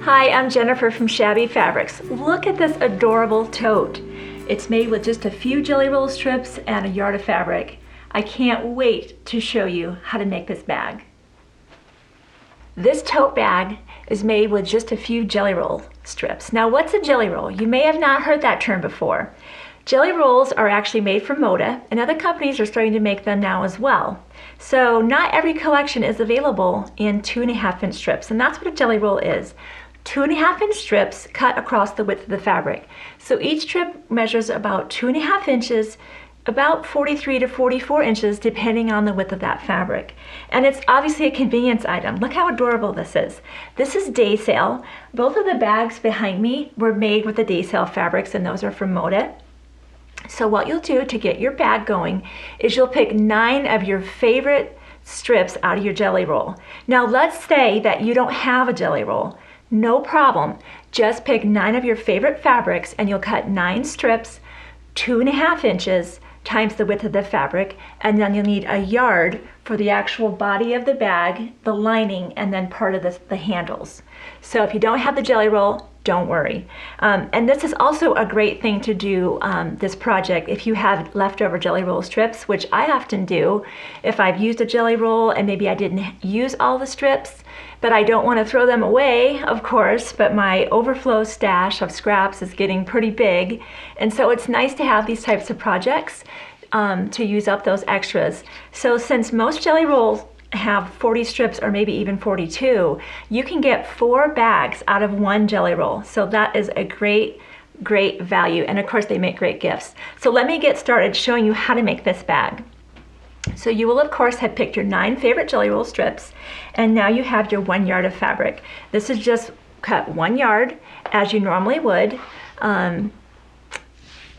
Hi, I'm Jennifer from Shabby Fabrics. Look at this adorable tote. It's made with just a few jelly roll strips and a yard of fabric. I can't wait to show you how to make this bag. This tote bag is made with just a few jelly roll strips. Now, what's a jelly roll? You may have not heard that term before. Jelly rolls are actually made from Tote, and other companies are starting to make them now as well. So not every collection is available in 2.5 inch strips, and that's what a jelly roll is. 2.5 inch strips cut across the width of the fabric. So each strip measures about 2.5 inches, about 43 to 44 inches, depending on the width of that fabric. And it's obviously a convenience item. Look how adorable this is. This is day sale. Both of the bags behind me were made with the day sale fabrics, and those are from Tote. So what you'll do to get your bag going is you'll pick 9 of your favorite strips out of your jelly roll. Now let's say that you don't have a jelly roll. No problem. Just pick 9 of your favorite fabrics and you'll cut 9 strips, 2.5 inches times the width of the fabric, and then you'll need a yard for the actual body of the bag, the lining, and then part of the handles. So if you don't have the jelly roll, don't worry. And this is also a great thing to do, this project, if you have leftover jelly roll strips, which I often do. If I've used a jelly roll and maybe I didn't use all the strips, but I don't want to throw them away, of course, but my overflow stash of scraps is getting pretty big. And so it's nice to have these types of projects to use up those extras. So since most jelly rolls have 40 strips or maybe even 42, you can get 4 bags out of 1 jelly roll. So that is a great value, and of course they make great gifts. So let me get started showing you how to make this bag. So you will of course have picked your 9 favorite jelly roll strips, and now you have your 1 yard of fabric. This is just cut 1 yard as you normally would.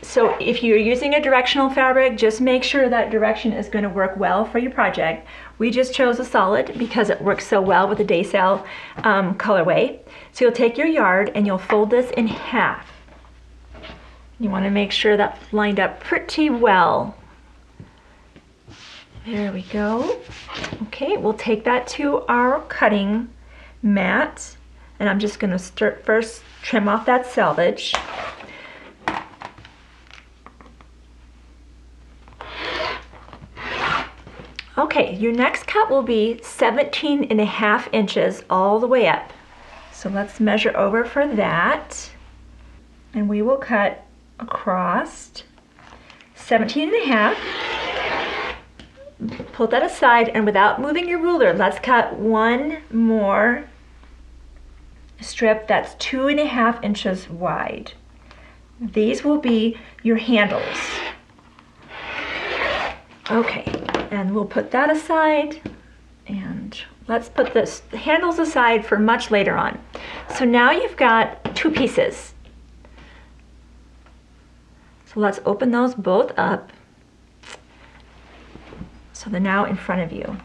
So if you're using a directional fabric, just make sure that direction is going to work well for your project. We just chose a solid because it works so well with the day sale colorway. So you'll take your yard and you'll fold this in half. You want to make sure that's lined up pretty well. There we go. Okay, we'll take that to our cutting mat, and I'm just going to first trim off that selvage. Okay, your next cut will be 17.5 inches all the way up. So let's measure over for that. And we will cut across 17.5. Pull that aside, and without moving your ruler, let's cut 1 more strip that's 2.5 inches wide. These will be your handles. Okay, and we'll put that aside, and let's put the handles aside for much later on. So now you've got 2 pieces. So let's open those both up. So they're now in front of you.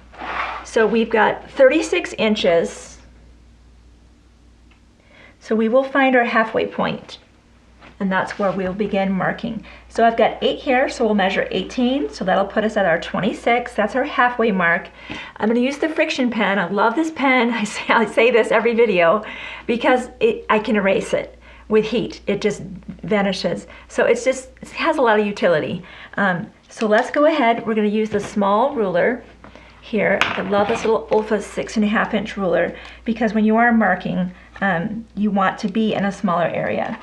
So we've got 36 inches. So we will find our halfway point, and that's where we'll begin marking. So I've got 8 here, so we'll measure 18, so that'll put us at our 26. That's our halfway mark. I'm going to use the friction pen. I love this pen. I say this every video because I can erase it with heat. It just vanishes. So it has a lot of utility. So let's go ahead. We're going to use the small ruler here. I love this little Olfa 6.5 inch ruler because when you are marking, you want to be in a smaller area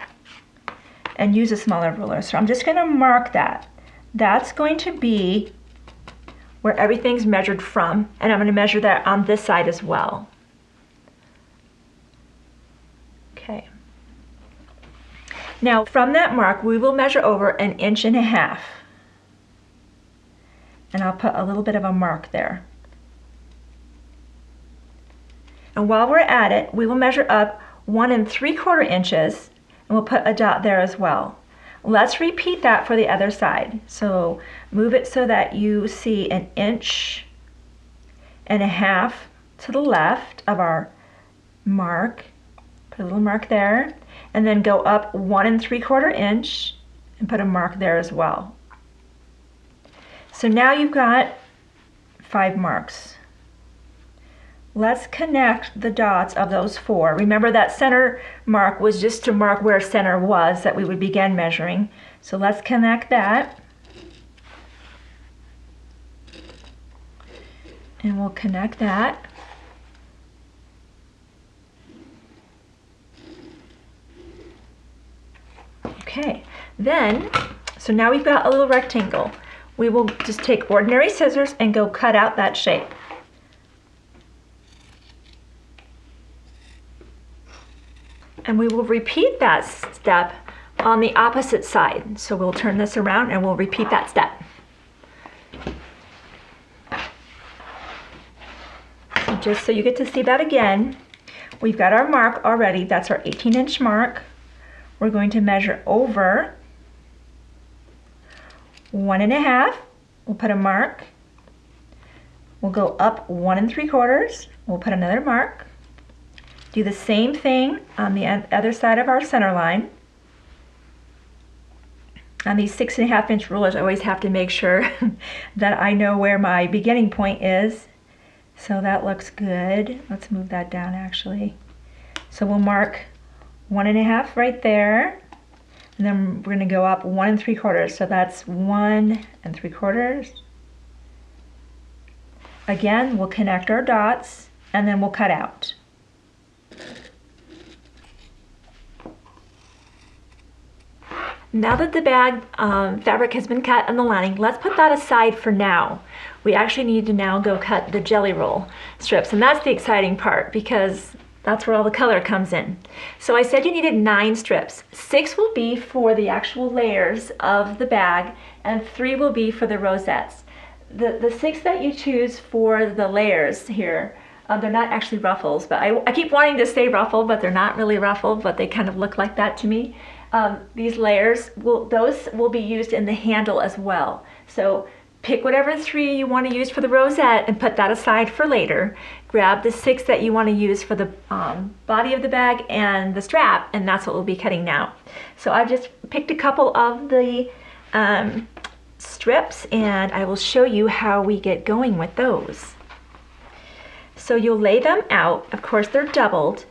and use a smaller ruler. So I'm just going to mark that. That's going to be where everything's measured from, and I'm going to measure that on this side as well. Okay. Now from that mark, we will measure over 1.5 inches. And I'll put a little bit of a mark there. And while we're at it, we will measure up 1 3/4 inches, and we'll put a dot there as well. Let's repeat that for the other side. So move it so that you see 1.5 inches to the left of our mark. Put a little mark there, and then go up 1 3/4 inch and put a mark there as well. So now you've got 5 marks. let's connect the dots of those 4. Remember that center mark was just to mark where center was that we would begin measuring. So let's connect that. And we'll connect that. Okay, then, so now we've got a little rectangle. We will just take ordinary scissors and go cut out that shape. And we will repeat that step on the opposite side. So we'll turn this around and we'll repeat that step. So just so you get to see that again, we've got our mark already. That's our 18-inch mark. We're going to measure over 1.5. We'll put a mark. We'll go up 1 3/4. We'll put another mark. Do the same thing on the other side of our center line. On these 6.5-inch rulers, I always have to make sure that I know where my beginning point is. So that looks good. Let's move that down actually. So we'll mark 1.5 right there. And then we're going to go up 1 3/4. So that's 1 3/4. Again, we'll connect our dots and then we'll cut out. Now that the bag fabric has been cut on the lining, let's put that aside for now. We actually need to now go cut the jelly roll strips, and that's the exciting part because that's where all the color comes in. So I said you needed 9 strips. 6 will be for the actual layers of the bag and 3 will be for the rosettes. The 6 that you choose for the layers here, they're not actually ruffles, but I keep wanting to say ruffle, but they're not really ruffled, but they kind of look like that to me. These layers, those will be used in the handle as well. So pick whatever 3 you want to use for the rosette and put that aside for later. Grab the 6 that you want to use for the body of the bag and the strap, and that's what we'll be cutting now. So I've just picked a couple of the strips and I will show you how we get going with those. So you'll lay them out. Of course, they're doubled.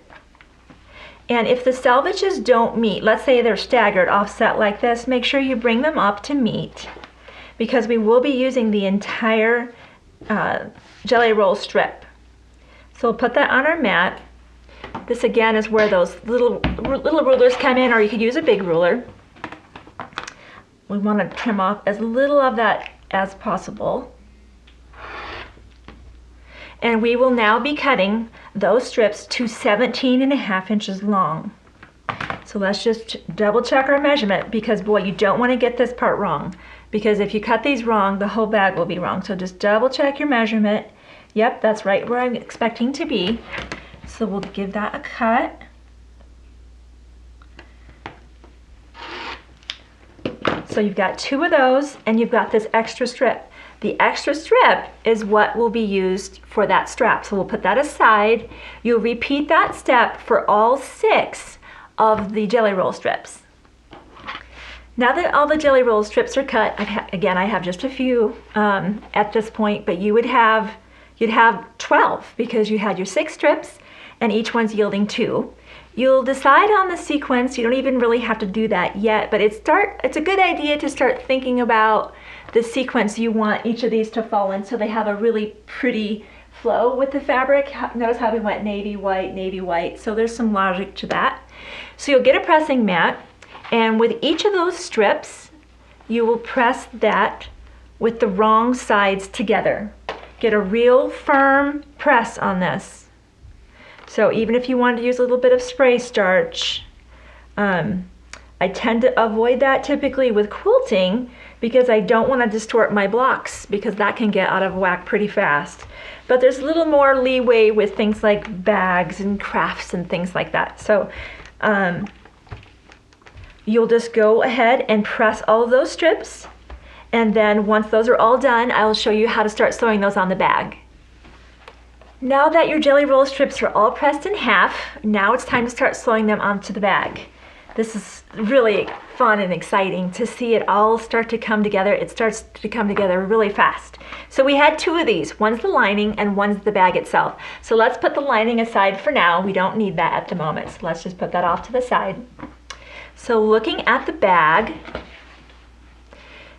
And if the selvages don't meet, let's say they're staggered offset like this, make sure you bring them up to meet because we will be using the entire jelly roll strip. So we'll put that on our mat. This again is where those little rulers come in, or you could use a big ruler. We want to trim off as little of that as possible. And we will now be cutting those strips to 17.5 inches long. So let's just double check our measurement because boy, you don't want to get this part wrong because if you cut these wrong, the whole bag will be wrong. So just double check your measurement. Yep, that's right where I'm expecting to be. So we'll give that a cut. So you've got 2 of those and you've got this extra strip. The extra strip is what will be used for that strap. So we'll put that aside. You'll repeat that step for all 6 of the jelly roll strips. Now that all the jelly roll strips are cut, again, I have just a few at this point, but you'd have 12 because you had your 6 strips and each one's yielding 2. You'll decide on the sequence. You don't even really have to do that yet, but it's a good idea to start thinking about the sequence you want each of these to fall in so they have a really pretty flow with the fabric. Notice how we went navy, white, so there's some logic to that. So you'll get a pressing mat, and with each of those strips, you will press that with the wrong sides together. Get a real firm press on this. So even if you wanted to use a little bit of spray starch, I tend to avoid that typically with quilting because I don't want to distort my blocks because that can get out of whack pretty fast. But there's a little more leeway with things like bags and crafts and things like that. So you'll just go ahead and press all of those strips, and then once those are all done, I will show you how to start sewing those on the bag. Now that your jelly roll strips are all pressed in half, now it's time to start sewing them onto the bag. This is really fun and exciting to see it all start to come together. It starts to come together really fast. So we had two of these. One's the lining and one's the bag itself. So let's put the lining aside for now. We don't need that at the moment. So let's just put that off to the side. So looking at the bag,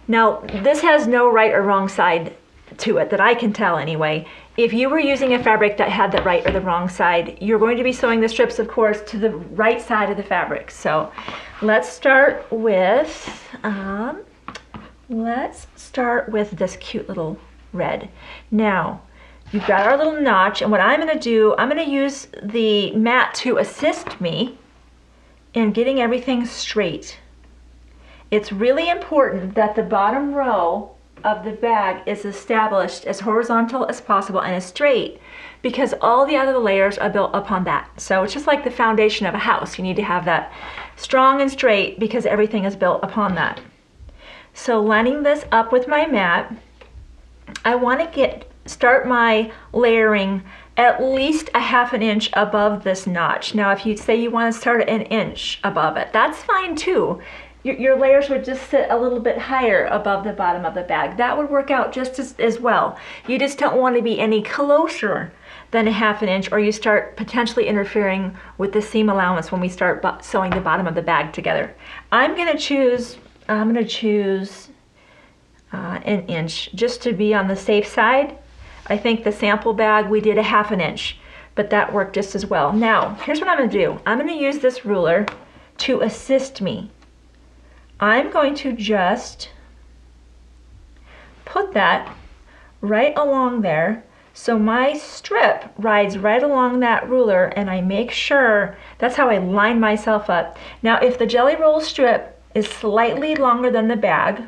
now this has no right or wrong side to it that I can tell anyway. If you were using a fabric that had the right or the wrong side, you're going to be sewing the strips, of course, to the right side of the fabric. So let's start with this cute little red. Now, you've got our little notch, and what I'm going to do, I'm going to use the mat to assist me in getting everything straight. It's really important that the bottom row of the bag is established as horizontal as possible and as straight, because all the other layers are built upon that. So it's just like the foundation of a house. You need to have that strong and straight because everything is built upon that. So lining this up with my mat, I want to start my layering at least a ½ inch above this notch. Now if you say you want to start an inch above it, that's fine too. Your layers would just sit a little bit higher above the bottom of the bag. That would work out just as well. You just don't want to be any closer than a ½ inch, or you start potentially interfering with the seam allowance when we start sewing the bottom of the bag together. I'm going to choose an inch just to be on the safe side. I think the sample bag we did a ½ inch, but that worked just as well. Now, here's what I'm going to do. I'm going to use this ruler to assist me. I'm going to just put that right along there so my strip rides right along that ruler, and I make sure that's how I line myself up. Now if the jelly roll strip is slightly longer than the bag,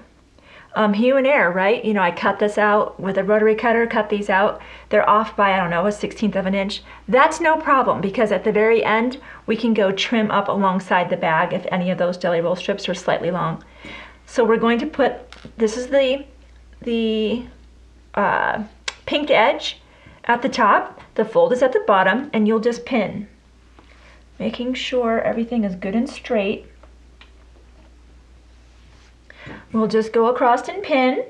human error, right? You know, I cut this out with a rotary cutter, cut these out. They're off by, I don't know, a 1/16 of an inch. That's no problem, because at the very end, we can go trim up alongside the bag if any of those jelly roll strips are slightly long. So we're going to put, this is the pinked edge at the top, the fold is at the bottom, and you'll just pin, making sure everything is good and straight. We'll just go across and pin.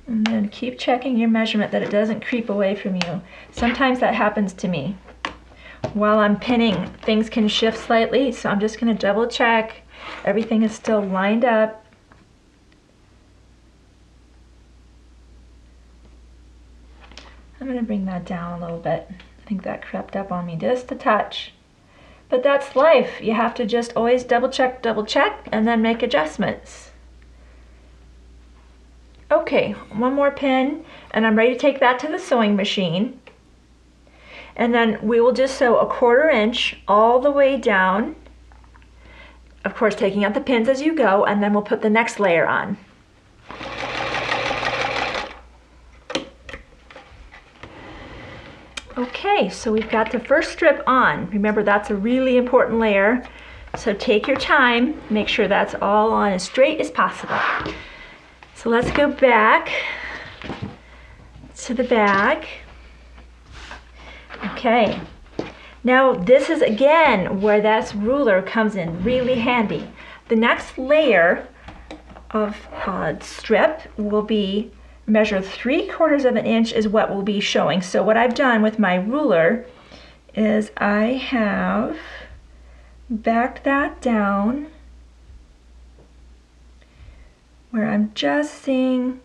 And then keep checking your measurement that it doesn't creep away from you. Sometimes that happens to me. While I'm pinning, things can shift slightly, so I'm just going to double check everything is still lined up. I'm going to bring that down a little bit. I think that crept up on me just a touch. But that's life. You have to just always double check, and then make adjustments. Okay, one more pin, and I'm ready to take that to the sewing machine. And then we will just sew a ½ inch all the way down. Of course, taking out the pins as you go, and then we'll put the next layer on. Okay, so we've got the first strip on. Remember, that's a really important layer. So take your time, make sure that's all on as straight as possible. So let's go back to the bag. Okay, now this is again where that ruler comes in really handy. The next layer of strip will be measure 3/4 of an inch is what we'll be showing. So what I've done with my ruler is I have backed that down where I'm just seeing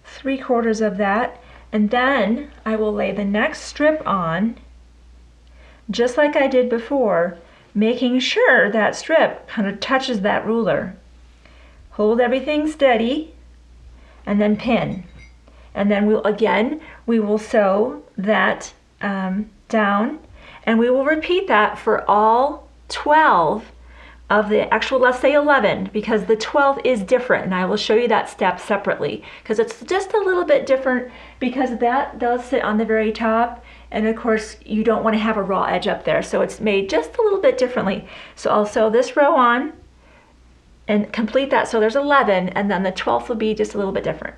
3/4 of that, and then I will lay the next strip on just like I did before, making sure that strip kind of touches that ruler. Hold everything steady and then pin, and then we will sew that down, and we will repeat that for all 12 of the actual, let's say 11, because the 12th is different, and I will show you that step separately because it's just a little bit different, because that does sit on the very top, and of course you don't want to have a raw edge up there, so it's made just a little bit differently. So I'll sew this row on and complete that, so there's 11, and then the 12th will be just a little bit different.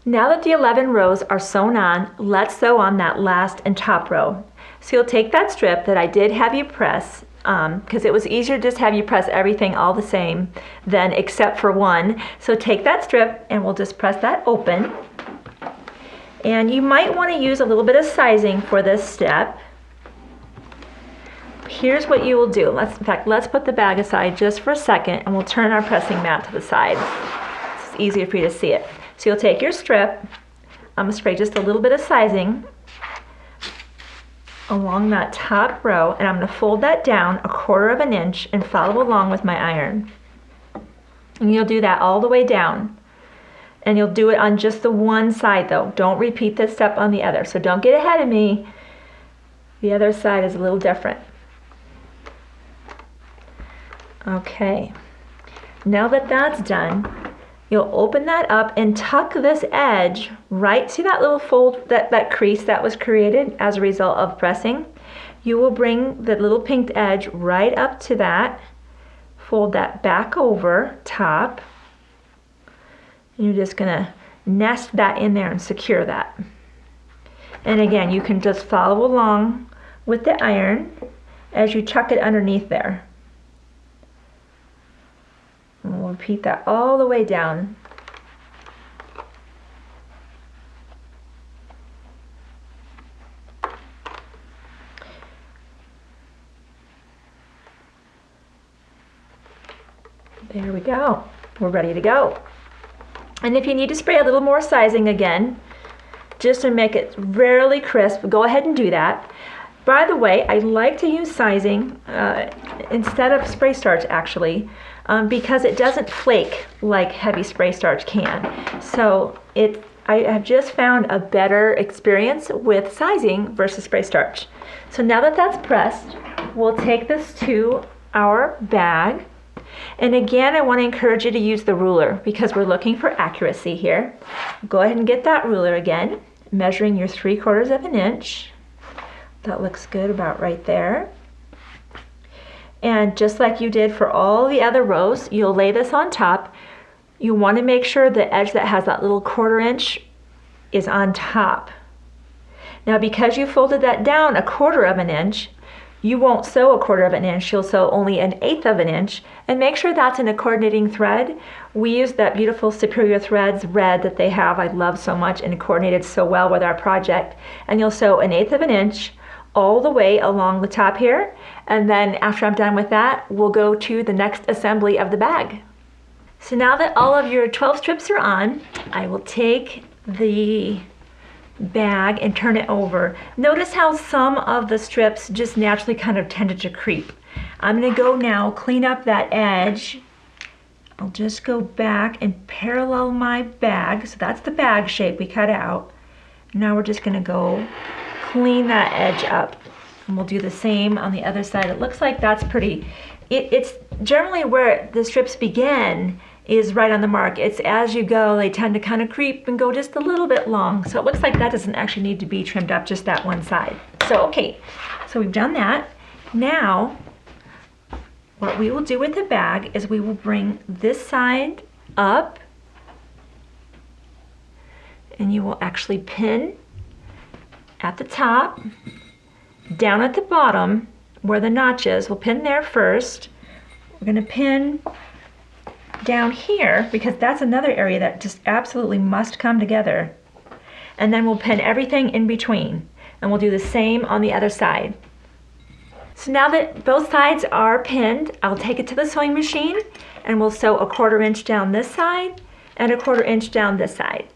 Now that the 11 rows are sewn on, let's sew on that last and top row. So you'll take that strip that I did have you press, because it was easier to just have you press everything all the same than except for one. So take that strip and we'll just press that open. And you might want to use a little bit of sizing for this step. Here's what you will do. In fact, let's put the bag aside just for a second and we'll turn our pressing mat to the side. It's easier for you to see it. So you'll take your strip, I'm going to spray just a little bit of sizing along that top row, and I'm going to fold that down 1/4 inch and follow along with my iron. And you'll do that all the way down. And you'll do it on just the one side though. Don't repeat this step on the other. So don't get ahead of me. The other side is a little different. Okay. Now that that's done, you'll open that up and tuck this edge right, see that little fold, that crease that was created as a result of pressing? You will bring the little pinked edge right up to that, fold that back over top, and you're just gonna nest that in there and secure that. And again, you can just follow along with the iron as you tuck it underneath there. And we'll repeat that all the way down. There we go. We're ready to go. And if you need to spray a little more sizing again, just to make it really crisp, go ahead and do that. By the way, I like to use sizing instead of spray starch actually, because it doesn't flake like heavy spray starch can. So I have just found a better experience with sizing versus spray starch. So now that that's pressed, we'll take this to our bag. And again, I want to encourage you to use the ruler because we're looking for accuracy here. Go ahead and get that ruler again, measuring your 3/4 inch. That looks good about right there. And just like you did for all the other rows, you'll lay this on top. You want to make sure the edge that has that little 1/4 inch is on top. Now because you folded that down 1/4 inch, you won't sew 1/4 inch, you'll sew only 1/8 inch, and make sure that's in a coordinating thread. We use that beautiful Superior Threads red that they have, I love so much, and it coordinated so well with our project. And you'll sew 1/8 inch all the way along the top here, and then after I'm done with that, we'll go to the next assembly of the bag. So now that all of your 12 strips are on, I will take the bag and turn it over. Notice how some of the strips just naturally kind of tended to creep. I'm going to go now clean up that edge. I'll just go back and parallel my bag. So that's the bag shape we cut out. Now we're just going to go clean that edge up. And we'll do the same on the other side. It looks like that's pretty, it's generally where the strips begin is right on the mark. It's as you go, they tend to kind of creep and go just a little bit long. So it looks like that doesn't actually need to be trimmed up, just that one side. So, okay, so we've done that. Now, what we will do with the bag is we will bring this side up and you will actually pin at the top, down at the bottom where the notch is. We'll pin there first. We're gonna pin down here because that's another area that just absolutely must come together. And then we'll pin everything in between. And we'll do the same on the other side. So now that both sides are pinned, I'll take it to the sewing machine and we'll sew 1/4 inch down this side and 1/4 inch down this side.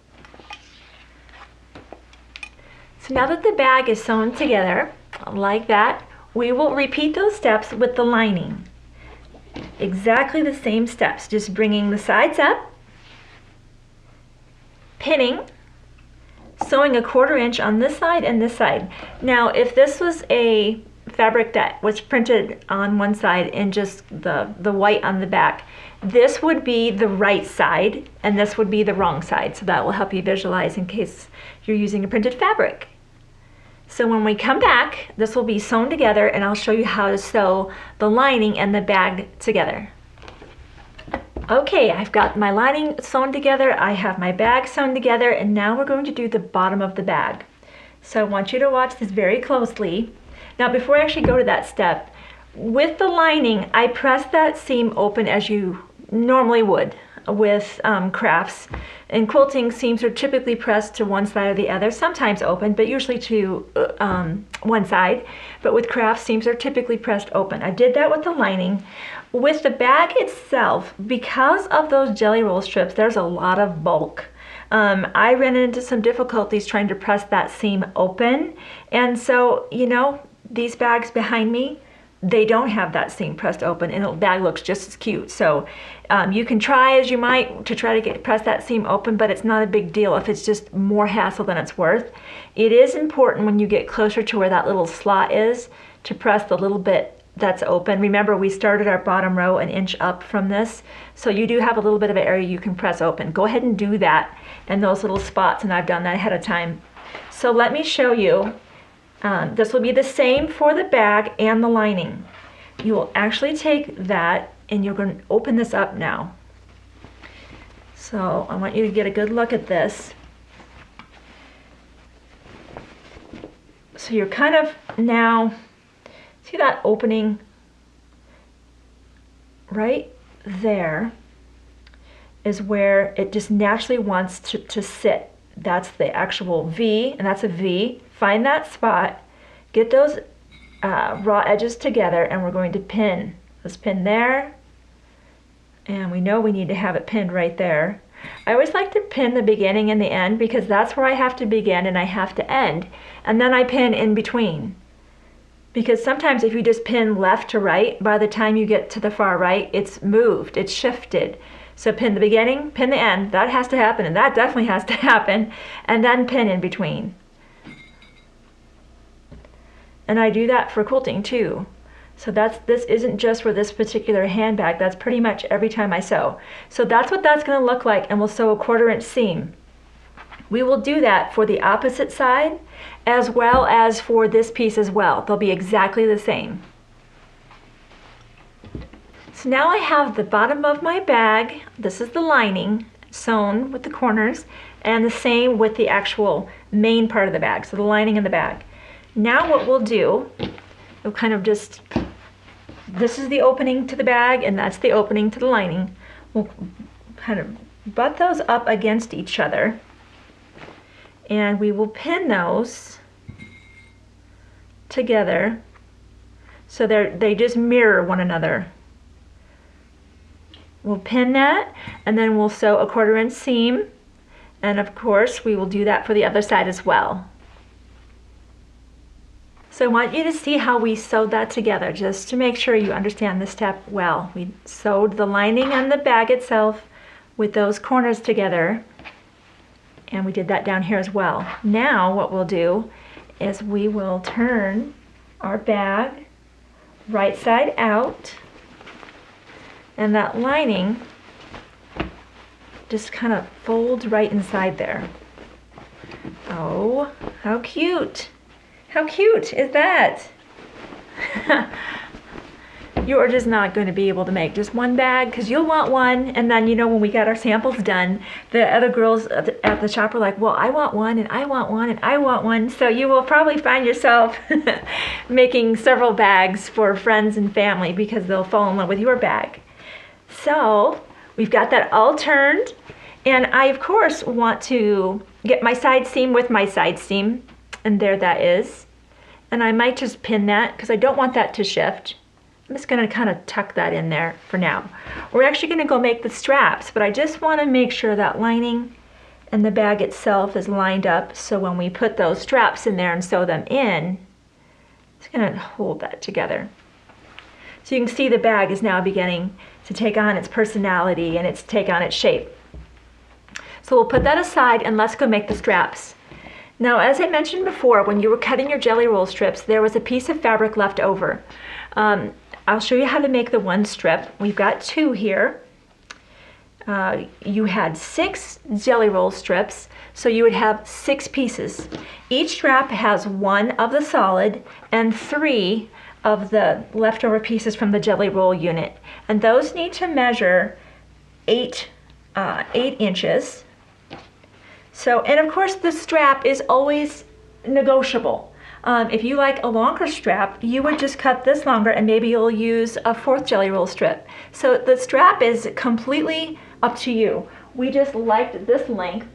So now that the bag is sewn together, like that, we will repeat those steps with the lining. Exactly the same steps, just bringing the sides up, pinning, sewing 1/4 inch on this side and this side. Now, if this was a fabric that was printed on one side and just the white on the back, this would be the right side and this would be the wrong side. So that will help you visualize in case you're using a printed fabric. So when we come back, this will be sewn together and I'll show you how to sew the lining and the bag together. Okay, I've got my lining sewn together, I have my bag sewn together, and now we're going to do the bottom of the bag. So I want you to watch this very closely. Now before I actually go to that step, with the lining, I press that seam open as you normally would with crafts. In quilting, seams are typically pressed to one side or the other, sometimes open, but usually to one side. But with crafts, seams are typically pressed open. I did that with the lining. With the bag itself, because of those jelly roll strips, there's a lot of bulk. I ran into some difficulties trying to press that seam open. And so, you know, these bags behind me, they don't have that seam pressed open, and the bag looks just as cute. So you can try as you might to try to press that seam open, but it's not a big deal if it's just more hassle than it's worth. It is important when you get closer to where that little slot is to press the little bit that's open. Remember, we started our bottom row an inch up from this, so you do have a little bit of an area you can press open. Go ahead and do that in those little spots, and I've done that ahead of time. So let me show you. This will be the same for the bag and the lining. You will actually take that and you're going to open this up now. So I want you to get a good look at this. So you're kind of now, see that opening right there is where it just naturally wants to sit. That's the actual V, and that's a V. Find that spot, get those raw edges together, and we're going to pin. Let's pin there, and we know we need to have it pinned right there. I always like to pin the beginning and the end because that's where I have to begin and I have to end, and then I pin in between. Because sometimes if you just pin left to right, by the time you get to the far right, it's moved, it's shifted. So pin the beginning, pin the end, that has to happen, and that definitely has to happen, and then pin in between. And I do that for quilting too. So this isn't just for this particular handbag, that's pretty much every time I sew. So that's what that's gonna look like, and we'll sew a 1/4 inch seam. We will do that for the opposite side, as well as for this piece as well. They'll be exactly the same. So now I have the bottom of my bag, this is the lining, sewn with the corners, and the same with the actual main part of the bag, so the lining in the bag. Now what we'll do, we'll kind of just, this is the opening to the bag, and that's the opening to the lining. We'll kind of butt those up against each other, and we will pin those together so they just mirror one another. We'll pin that, and then we'll sew a 1/4 inch seam, and of course we will do that for the other side as well. So I want you to see how we sewed that together, just to make sure you understand this step well. We sewed the lining and the bag itself with those corners together, and we did that down here as well. Now what we'll do is we will turn our bag right side out, and that lining just kind of folds right inside there. Oh, how cute! How cute is that? You're just not going to be able to make just one bag because you'll want one, and then, you know, when we got our samples done, the other girls at the shop were like, well, I want one, and I want one, and I want one. So you will probably find yourself making several bags for friends and family because they'll fall in love with your bag. So we've got that all turned, and I of course want to get my side seam with my side seam, and there that is. And I might just pin that because I don't want that to shift. I'm just going to kind of tuck that in there for now. We're actually going to go make the straps, but I just want to make sure that lining and the bag itself is lined up, so when we put those straps in there and sew them in, it's going to hold that together. So you can see the bag is now beginning to take on its personality and take on its shape. So we'll put that aside and let's go make the straps. Now, as I mentioned before, when you were cutting your jelly roll strips, there was a piece of fabric left over. I'll show you how to make the one strip. We've got 2 here. You had 6 jelly roll strips, so you would have 6 pieces. Each strap has 1 of the solid and 3 of the leftover pieces from the jelly roll unit. And those need to measure 8 inches. So, and of course the strap is always negotiable. If you like a longer strap, you would just cut this longer and maybe you'll use a 4th jelly roll strip. So the strap is completely up to you. We just liked this length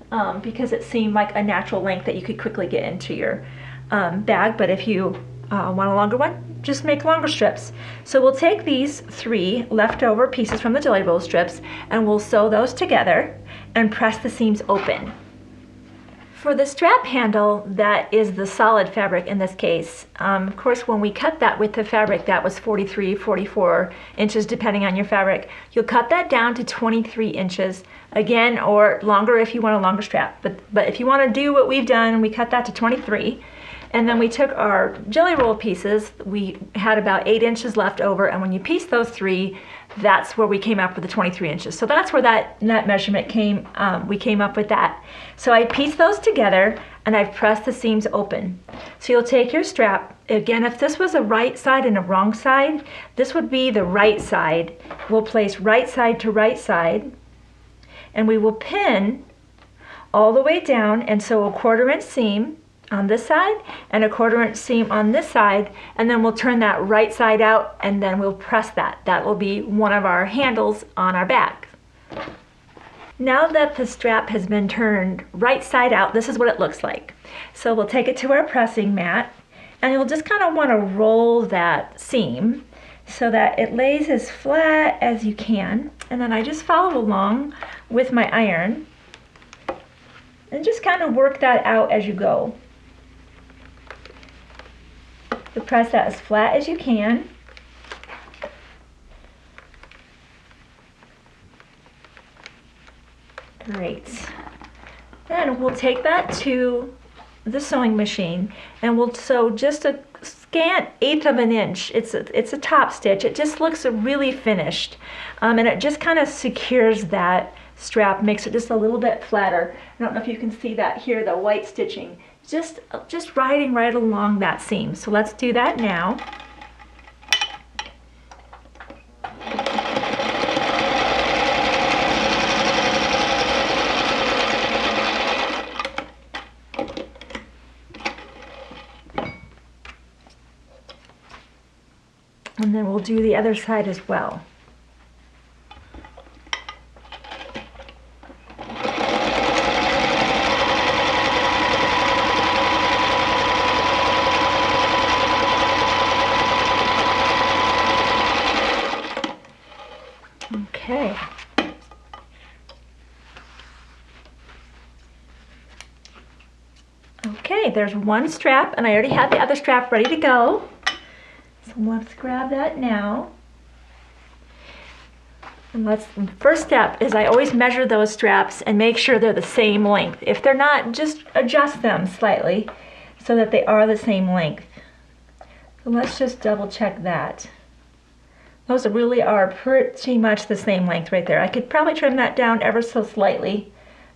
because it seemed like a natural length that you could quickly get into your bag. But if you want a longer one, just make longer strips. So we'll take these 3 leftover pieces from the jelly roll strips and we'll sew those together and press the seams open. For the strap handle, that is the solid fabric in this case. Of course, when we cut that with the fabric, that was 43, 44 inches, depending on your fabric. You'll cut that down to 23 inches, again, or longer if you want a longer strap. But if you want to do what we've done, we cut that to 23. And then we took our jelly roll pieces. We had about 8 inches left over, and when you piece those 3, that's where we came up with the 23 inches. So that's where that measurement came, we came up with that. So I pieced those together and I've pressed the seams open. So you'll take your strap, again, if this was a right side and a wrong side, this would be the right side. We'll place right side to right side and we will pin all the way down, and so a 1/4 inch seam on this side and a 1/4 inch seam on this side, and then we'll turn that right side out and then we'll press that. That will be one of our handles on our bag. Now that the strap has been turned right side out, this is what it looks like. So we'll take it to our pressing mat and you'll just kind of want to roll that seam so that it lays as flat as you can. And then I just follow along with my iron and just kind of work that out as you go. So press that as flat as you can. Great. Then we'll take that to the sewing machine and we'll sew just a scant 1/8 of an inch. It's a top stitch. It just looks really finished, and it just kind of secures that strap, makes it just a little bit flatter. I don't know if you can see that here, the white stitching. Just riding right along that seam. So let's do that now. And then we'll do the other side as well. Okay. Okay, there's one strap and I already had the other strap ready to go. So let's grab that now. And first step is I always measure those straps and make sure they're the same length. If they're not, just adjust them slightly so that they are the same length. So let's just double check that. Those really are pretty much the same length right there. I could probably trim that down ever so slightly,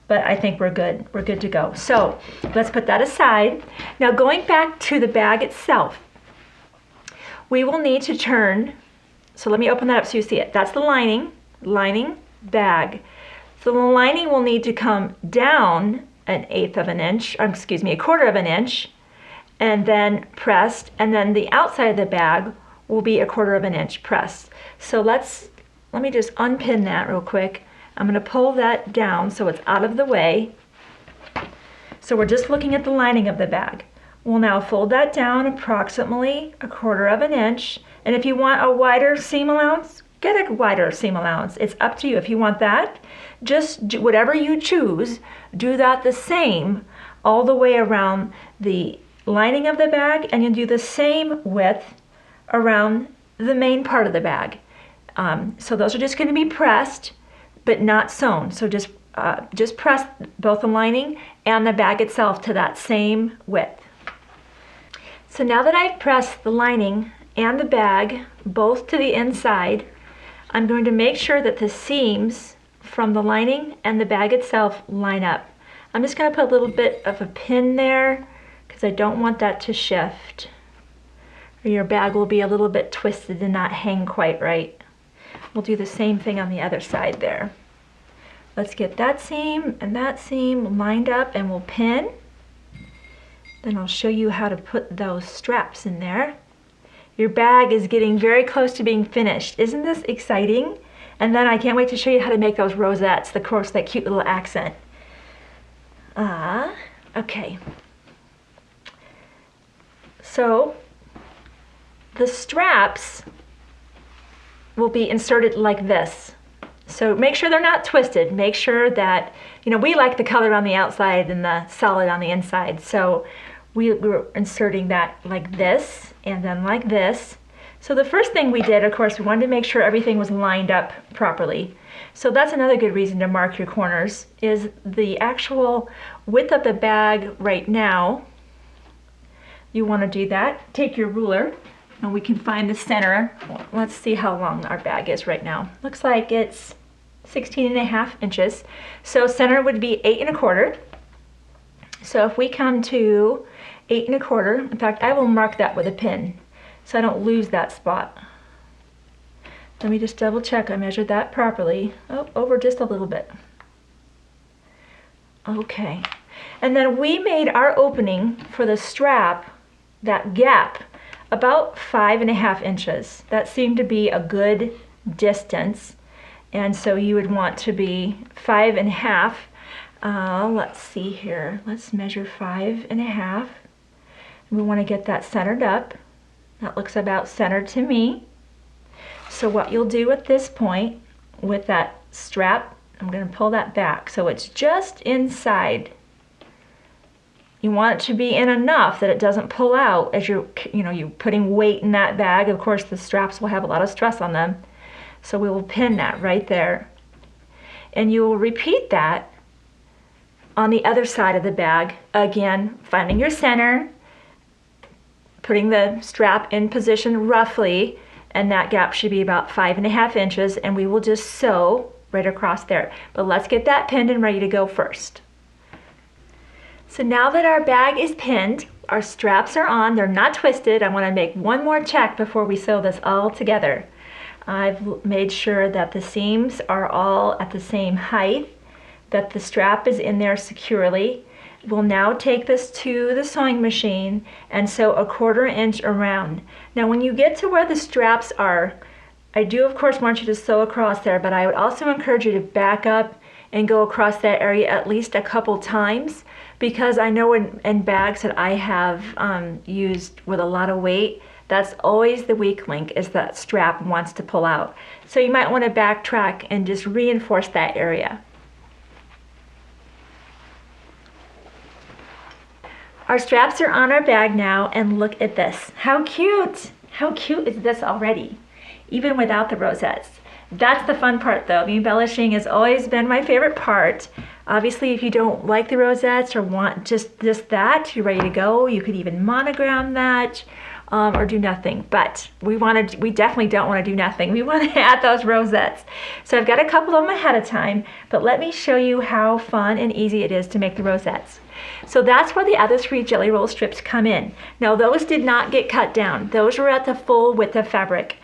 but I think we're good. We're good to go. So let's put that aside. Now going back to the bag itself, we will need to turn, so let me open that up so you see it. That's the lining bag. So the lining will need to come down 1/8 of an inch, or excuse me, 1/4 of an inch, and then pressed, and then the outside of the bag will be 1/4 of an inch pressed. So let me just unpin that real quick. I'm going to pull that down so it's out of the way. So we're just looking at the lining of the bag. We'll now fold that down approximately 1/4 of an inch. And if you want a wider seam allowance, get a wider seam allowance. It's up to you. If you want that, just do whatever you choose, do that the same all the way around the lining of the bag, and you'll do the same width around the main part of the bag. So those are just going to be pressed, but not sewn. So just press both the lining and the bag itself to that same width. So now that I've pressed the lining and the bag both to the inside, I'm going to make sure that the seams from the lining and the bag itself line up. I'm just going to put a little bit of a pin there because I don't want that to shift, or your bag will be a little bit twisted and not hang quite right. We'll do the same thing on the other side there. Let's get that seam and that seam lined up and we'll pin. Then I'll show you how to put those straps in there. Your bag is getting very close to being finished. Isn't this exciting? And then I can't wait to show you how to make those rosettes, of course, that cute little accent. Okay. So the straps will be inserted like this. So make sure they're not twisted. Make sure that, we like the color on the outside and the solid on the inside. So we're inserting that like this and then like this. So the first thing we did, of course, we wanted to make sure everything was lined up properly. So that's another good reason to mark your corners, is the actual width of the bag right now. You want to do that. Take your ruler and we can find the center. Let's see how long our bag is right now. Looks like it's 16.5 inches. So center would be 8.25. So if we come to 8.25, in fact, I will mark that with a pin so I don't lose that spot. Let me just double check I measured that properly. Oh, over just a little bit. Okay. And then we made our opening for the strap, that gap, about 5.5 inches. That seemed to be a good distance. And so you would want to be 5.5. Let's see here. Let's measure 5.5. We want to get that centered up. That looks about centered to me. So what you'll do at this point with that strap, I'm going to pull that back so it's just inside. You want it to be in enough that it doesn't pull out as you're putting weight in that bag. Of course, the straps will have a lot of stress on them. So we will pin that right there. And you will repeat that on the other side of the bag. Again, finding your center, putting the strap in position roughly, and that gap should be about 5.5 inches, and we will just sew right across there. But let's get that pinned and ready to go first. So now that our bag is pinned, our straps are on, they're not twisted. I want to make one more check before we sew this all together. I've made sure that the seams are all at the same height, that the strap is in there securely. We'll now take this to the sewing machine and sew 1/4 inch around. Now when you get to where the straps are, I do of course want you to sew across there, but I would also encourage you to back up and go across that area at least a couple times, because I know in bags that I have used with a lot of weight, that's always the weak link, is that strap wants to pull out. So you might want to backtrack and just reinforce that area. Our straps are on our bag now, and look at this. How cute! How cute is this already? Even without the rosettes. That's the fun part though. The embellishing has always been my favorite part. Obviously, if you don't like the rosettes or want just that, you're ready to go. You could even monogram that or do nothing. But we definitely don't want to do nothing. We want to add those rosettes. So I've got a couple of them ahead of time, but let me show you how fun and easy it is to make the rosettes. So that's where the other 3 jelly roll strips come in. Now those did not get cut down. Those were at the full width of fabric.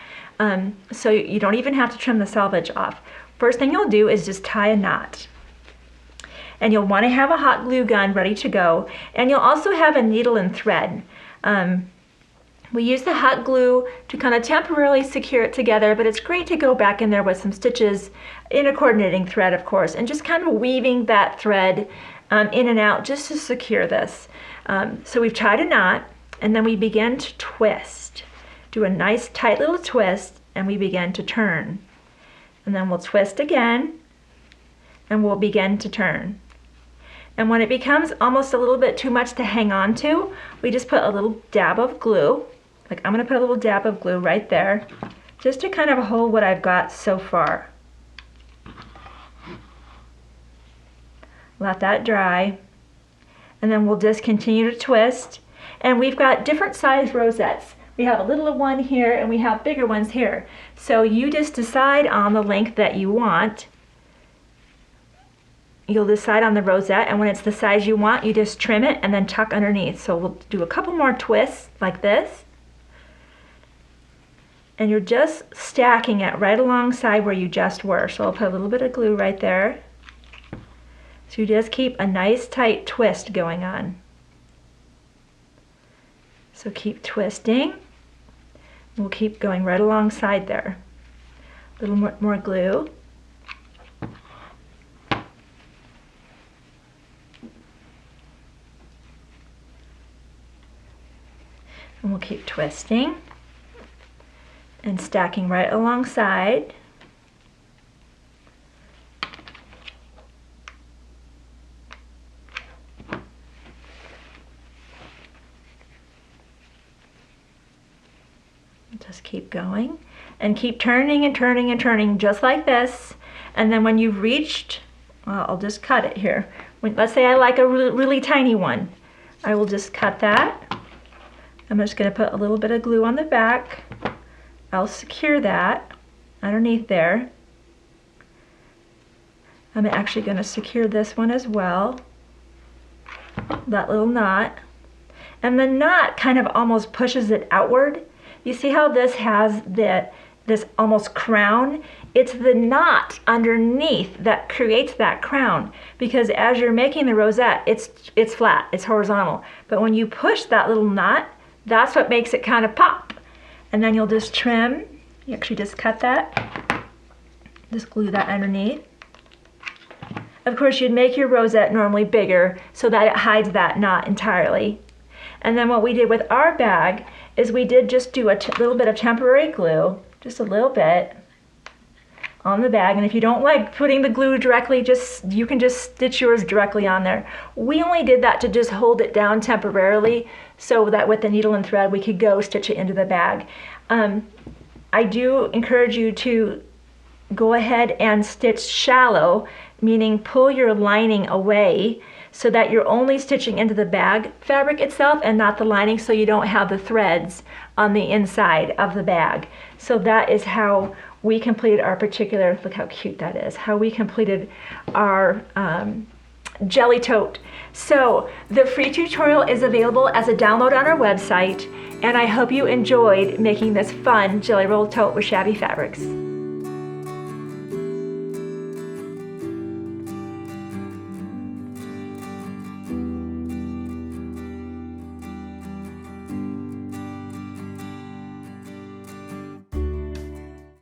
So you don't even have to trim the selvage off. First thing you'll do is just tie a knot. And you'll want to have a hot glue gun ready to go. And you'll also have a needle and thread. We use the hot glue to kind of temporarily secure it together, but it's great to go back in there with some stitches in a coordinating thread, of course, and just kind of weaving that thread in and out just to secure this. So we've tied a knot, and then we begin to twist. Do a nice tight little twist, and we begin to turn. And then we'll twist again, and we'll begin to turn. And when it becomes almost a little bit too much to hang on to, we just put a little dab of glue. Like I'm gonna put a little dab of glue right there, just to kind of hold what I've got so far. Let that dry, and then we'll just continue to twist. And we've got different size rosettes. We have a little one here and we have bigger ones here. So you just decide on the length that you want. You'll decide on the rosette, and when it's the size you want, you just trim it and then tuck underneath. So we'll do a couple more twists like this. And you're just stacking it right alongside where you just were. So I'll put a little bit of glue right there. So you just keep a nice tight twist going on. So keep twisting. We'll keep going right alongside there. A little more glue. And we'll keep twisting and stacking right alongside. Just keep going and keep turning and turning and turning just like this. And then when you've reached, well, I'll just cut it here. Let's say I like a really tiny one. I will just cut that. I'm just going to put a little bit of glue on the back. I'll secure that underneath there. I'm actually going to secure this one as well, that little knot. And the knot kind of almost pushes it outward. You see how this has this almost crown? It's the knot underneath that creates that crown, because as you're making the rosette, it's flat, it's horizontal. But when you push that little knot, that's what makes it kind of pop. And then you'll just trim. You actually just cut that. Just glue that underneath. Of course, you'd make your rosette normally bigger so that it hides that knot entirely. And then what we did with our bag is we did just do a little bit of temporary glue, just a little bit on the bag. And if you don't like putting the glue directly, you can just stitch yours directly on there. We only did that to just hold it down temporarily so that with the needle and thread we could go stitch it into the bag. I do encourage you to go ahead and stitch shallow, meaning pull your lining away so that you're only stitching into the bag fabric itself and not the lining, so you don't have the threads on the inside of the bag. So that is how we completed our particular, look how cute that is, how we completed our jelly tote. So the free tutorial is available as a download on our website, and I hope you enjoyed making this fun jelly roll tote with Shabby Fabrics.